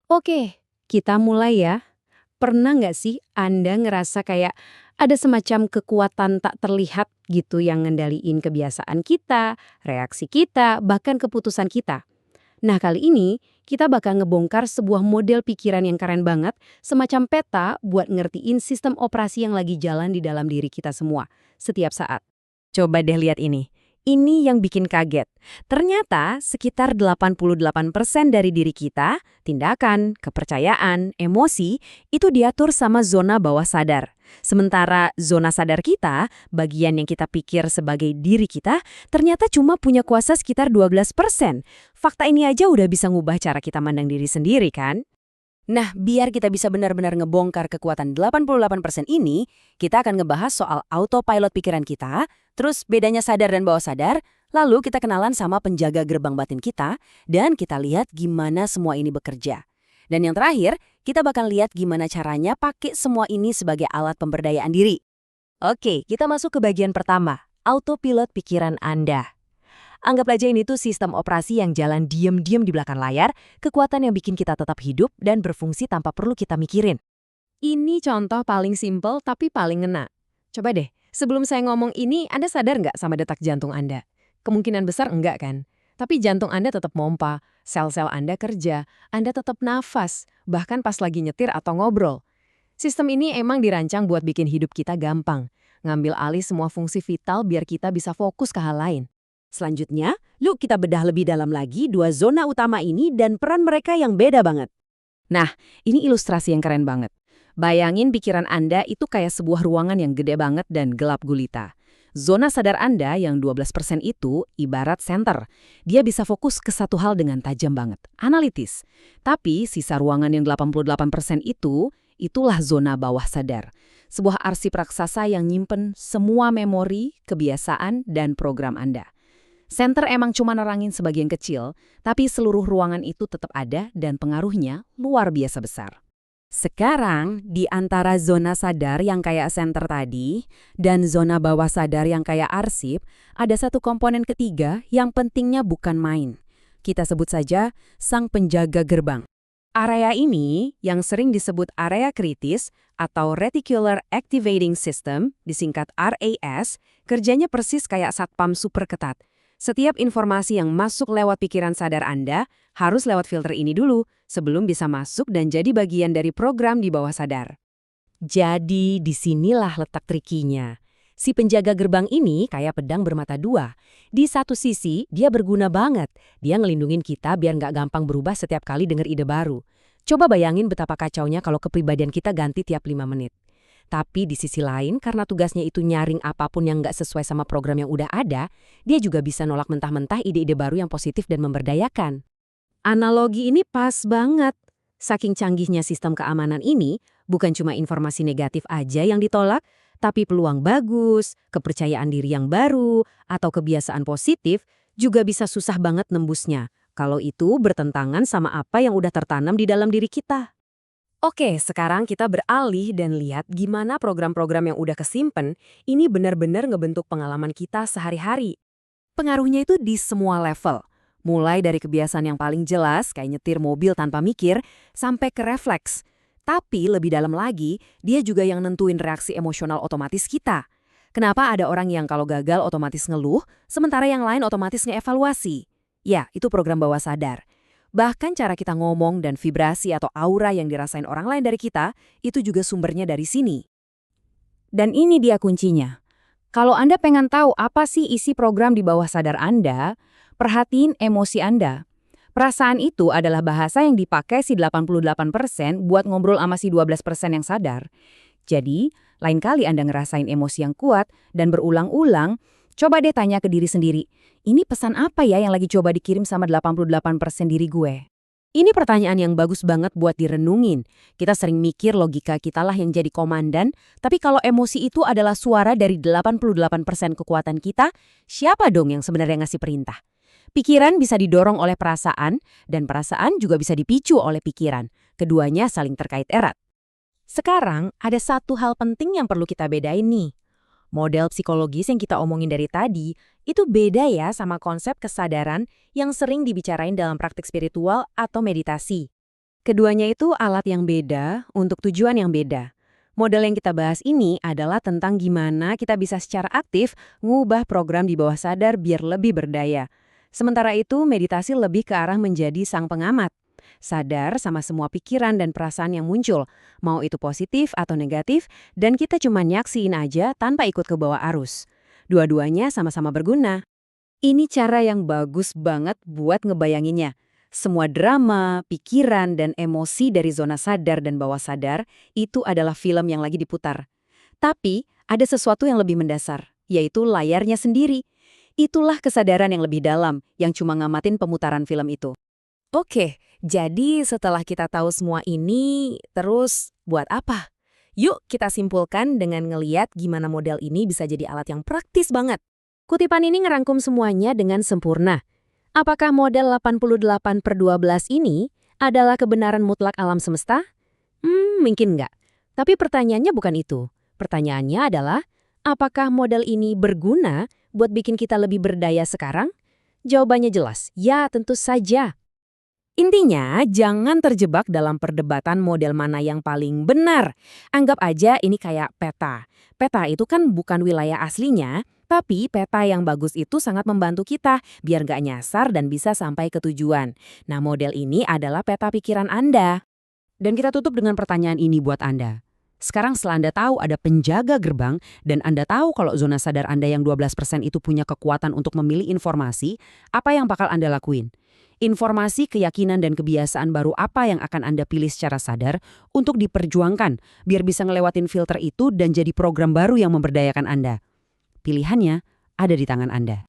Oke, kita mulai ya. Pernah nggak sih Anda ngerasa kayak ada semacam kekuatan tak terlihat gitu yang ngendaliin kebiasaan kita, reaksi kita, bahkan keputusan kita? Nah, kali ini kita bakal ngebongkar sebuah model pikiran yang keren banget, semacam peta buat ngertiin sistem operasi yang lagi jalan di dalam diri kita semua, setiap saat. Coba deh lihat ini. Ini yang bikin kaget. Ternyata sekitar 88% dari diri kita, tindakan, kepercayaan, emosi, itu diatur sama zona bawah sadar. Sementara zona sadar kita, bagian yang kita pikir sebagai diri kita, ternyata cuma punya kuasa sekitar 12%. Fakta ini aja udah bisa ngubah cara kita mandang diri sendiri kan? Nah, biar kita bisa benar-benar ngebongkar kekuatan 88% ini, kita akan ngebahas soal autopilot pikiran kita, terus bedanya sadar dan bawah sadar, lalu kita kenalan sama penjaga gerbang batin kita, dan kita lihat gimana semua ini bekerja. Dan yang terakhir, kita bakal lihat gimana caranya pakai semua ini sebagai alat pemberdayaan diri. Oke, kita masuk ke bagian pertama, autopilot pikiran Anda. Anggap aja ini tuh sistem operasi yang jalan diem-diem di belakang layar, kekuatan yang bikin kita tetap hidup dan berfungsi tanpa perlu kita mikirin. Ini contoh paling simpel tapi paling ngena. Coba deh, sebelum saya ngomong ini, Anda sadar nggak sama detak jantung Anda? Kemungkinan besar enggak kan? Tapi jantung Anda tetap mompa, sel-sel Anda kerja, Anda tetap nafas, bahkan pas lagi nyetir atau ngobrol. Sistem ini emang dirancang buat bikin hidup kita gampang, ngambil alih semua fungsi vital biar kita bisa fokus ke hal lain. Selanjutnya, yuk kita bedah lebih dalam lagi dua zona utama ini dan peran mereka yang beda banget. Nah, ini ilustrasi yang keren banget. Bayangin pikiran Anda itu kayak sebuah ruangan yang gede banget dan gelap gulita. Zona sadar Anda yang 12% itu ibarat senter. Dia bisa fokus ke satu hal dengan tajam banget, analitis. Tapi sisa ruangan yang 88% itu, itulah zona bawah sadar. Sebuah arsip raksasa yang nyimpen semua memori, kebiasaan, dan program Anda. Center emang cuma nerangin sebagian kecil, tapi seluruh ruangan itu tetap ada dan pengaruhnya luar biasa besar. Sekarang, di antara zona sadar yang kayak center tadi dan zona bawah sadar yang kayak arsip, ada satu komponen ketiga yang pentingnya bukan main. Kita sebut saja sang penjaga gerbang. Area ini yang sering disebut area kritis atau Reticular Activating System, disingkat RAS, kerjanya persis kayak satpam super ketat. Setiap informasi yang masuk lewat pikiran sadar Anda harus lewat filter ini dulu sebelum bisa masuk dan jadi bagian dari program di bawah sadar. Jadi disinilah letak trikinya. Si penjaga gerbang ini kayak pedang bermata dua. Di satu sisi, dia berguna banget. Dia ngelindungin kita biar nggak gampang berubah setiap kali dengar ide baru. Coba bayangin betapa kacaunya kalau kepribadian kita ganti tiap 5 menit. Tapi di sisi lain, karena tugasnya itu nyaring apapun yang nggak sesuai sama program yang udah ada, dia juga bisa nolak mentah-mentah ide-ide baru yang positif dan memberdayakan. Analogi ini pas banget. Saking canggihnya sistem keamanan ini, bukan cuma informasi negatif aja yang ditolak, tapi peluang bagus, kepercayaan diri yang baru, atau kebiasaan positif juga bisa susah banget nembusnya, kalau itu bertentangan sama apa yang udah tertanam di dalam diri kita. Oke, sekarang kita beralih dan lihat gimana program-program yang udah kesimpen ini benar-benar ngebentuk pengalaman kita sehari-hari. Pengaruhnya itu di semua level. Mulai dari kebiasaan yang paling jelas, kayak nyetir mobil tanpa mikir, sampai ke refleks. Tapi lebih dalam lagi, dia juga yang nentuin reaksi emosional otomatis kita. Kenapa ada orang yang kalau gagal otomatis ngeluh, sementara yang lain otomatis ngeevaluasi? Ya, itu program bawah sadar. Bahkan cara kita ngomong dan vibrasi atau aura yang dirasain orang lain dari kita, itu juga sumbernya dari sini. Dan ini dia kuncinya. Kalau Anda pengen tahu apa sih isi program di bawah sadar Anda, perhatiin emosi Anda. Perasaan itu adalah bahasa yang dipakai si 88% buat ngobrol sama si 12% yang sadar. Jadi, lain kali Anda ngerasain emosi yang kuat dan berulang-ulang, coba deh tanya ke diri sendiri, ini pesan apa ya yang lagi coba dikirim sama 88% diri gue? Ini pertanyaan yang bagus banget buat direnungin. Kita sering mikir logika kita lah yang jadi komandan, tapi kalau emosi itu adalah suara dari 88% kekuatan kita, siapa dong yang sebenarnya ngasih perintah? Pikiran bisa didorong oleh perasaan, dan perasaan juga bisa dipicu oleh pikiran. Keduanya saling terkait erat. Sekarang, ada satu hal penting yang perlu kita bedain nih. Model psikologis yang kita omongin dari tadi, itu beda ya sama konsep kesadaran yang sering dibicarain dalam praktik spiritual atau meditasi. Keduanya itu alat yang beda untuk tujuan yang beda. Model yang kita bahas ini adalah tentang gimana kita bisa secara aktif ngubah program di bawah sadar biar lebih berdaya. Sementara itu, meditasi lebih ke arah menjadi sang pengamat. Sadar sama semua pikiran dan perasaan yang muncul, mau itu positif atau negatif, dan kita cuma nyaksiin aja tanpa ikut ke bawah arus. Dua-duanya sama-sama berguna. Ini cara yang bagus banget buat ngebayanginnya. Semua drama, pikiran, dan emosi dari zona sadar dan bawah sadar itu adalah film yang lagi diputar. Tapi, ada sesuatu yang lebih mendasar, yaitu layarnya sendiri. Itulah kesadaran yang lebih dalam, yang cuma ngamatin pemutaran film itu. Oke, jadi setelah kita tahu semua ini, terus buat apa? Yuk kita simpulkan dengan ngeliat gimana model ini bisa jadi alat yang praktis banget. Kutipan ini ngerangkum semuanya dengan sempurna. Apakah model 88/12 ini adalah kebenaran mutlak alam semesta? Mungkin nggak. Tapi pertanyaannya bukan itu. Pertanyaannya adalah, apakah model ini berguna buat bikin kita lebih berdaya sekarang? Jawabannya jelas, ya tentu saja. Intinya, jangan terjebak dalam perdebatan model mana yang paling benar. Anggap aja ini kayak peta. Peta itu kan bukan wilayah aslinya, tapi peta yang bagus itu sangat membantu kita biar nggak nyasar dan bisa sampai ke tujuan. Nah, model ini adalah peta pikiran Anda. Dan kita tutup dengan pertanyaan ini buat Anda. Sekarang setelah Anda tahu ada penjaga gerbang dan Anda tahu kalau zona sadar Anda yang 12% itu punya kekuatan untuk memilih informasi, apa yang bakal Anda lakuin? Informasi, keyakinan, dan kebiasaan baru apa yang akan Anda pilih secara sadar untuk diperjuangkan biar bisa ngelewatin filter itu dan jadi program baru yang memberdayakan Anda? Pilihannya ada di tangan Anda.